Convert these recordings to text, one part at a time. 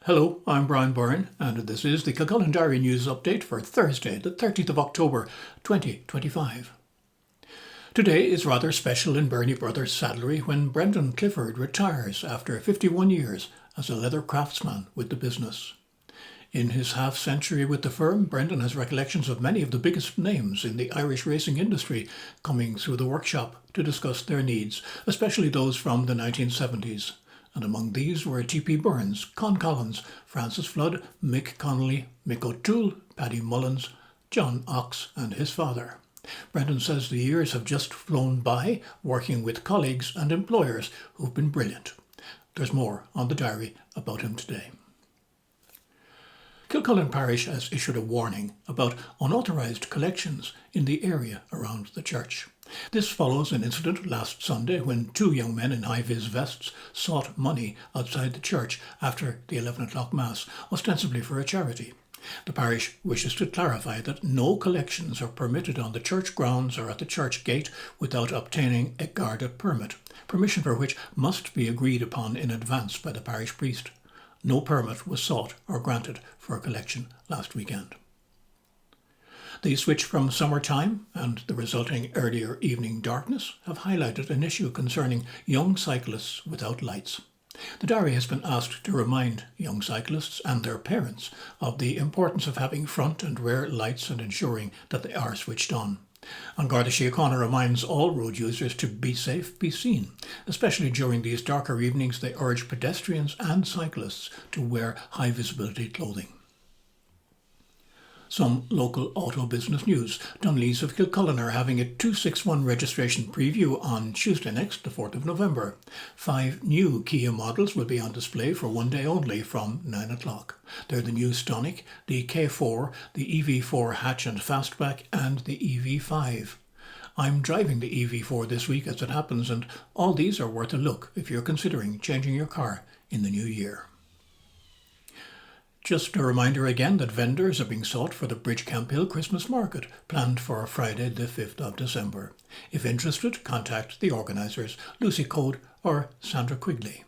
Hello, I'm Byrne, and this is the Kilcullen Diary News Update for Thursday, the 30th of October, 2025. Today is rather special in Berney Bros saddlery when Brendan Clifford retires after 51 years as a leather craftsman with the business. In his half-century with the firm, Brendan has recollections of many of the biggest names in the Irish racing industry coming through the workshop to discuss their needs, especially those from the 1970s. And among these were T.P. Burns, Con Collins, Francis Flood, Mick Connolly, Mick O'Toole, Paddy Mullins, John Ox and his father. Brendan says the years have just flown by, working with colleagues and employers who've been brilliant. There's more on the diary about him today. Kilcullen Parish has issued a warning about unauthorised collections in the area around the church. This follows an incident last Sunday when two young men in high-vis vests sought money outside the church after the 11 o'clock Mass, ostensibly for a charity. The parish wishes to clarify that no collections are permitted on the church grounds or at the church gate without obtaining a Garda permit, permission for which must be agreed upon in advance by the parish priest. No permit was sought or granted for a collection last weekend. The switch from summertime and the resulting earlier evening darkness have highlighted an issue concerning young cyclists without lights. The diary has been asked to remind young cyclists and their parents of the importance of having front and rear lights and ensuring that they are switched on. And Garda Síochána reminds all road users to be safe, be seen. Especially during these darker evenings, they urge pedestrians and cyclists to wear high visibility clothing. Some local auto business news. Dunleas of Kilcullen are having a 261 registration preview on Tuesday next, the 4th of November. 5 new Kia models will be on display for one day only from 9 o'clock. They're the new Stonic, the K4, the EV4 hatch and fastback and the EV5. I'm driving the EV4 this week as it happens, and all these are worth a look if you're considering changing your car in the new year. Just a reminder again that vendors are being sought for the Bridge Camphill Christmas Market, planned for Friday the 5th of December. If interested, contact the organisers, Lucy Code or Sandra Quigley.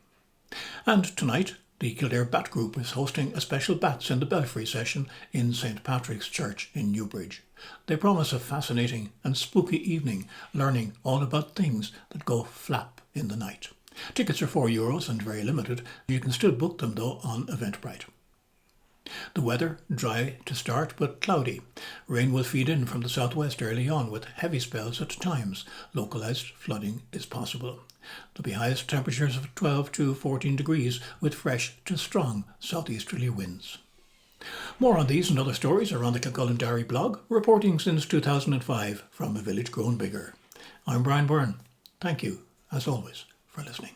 And tonight, the Kildare Bat Group is hosting a special Bats in the Belfry session in St Patrick's Church in Newbridge. They promise a fascinating and spooky evening, learning all about things that go flap in the night. Tickets are €4 and very limited. You can still book them though on Eventbrite. The weather, dry to start but cloudy. Rain will feed in from the southwest early on with heavy spells at times. Localised flooding is possible. There'll be highest temperatures of 12 to 14 degrees with fresh to strong southeasterly winds. More on these and other stories are on the Kilcullen Diary blog, reporting since 2005 from a village grown bigger. I'm Byrne. Thank you, as always, for listening.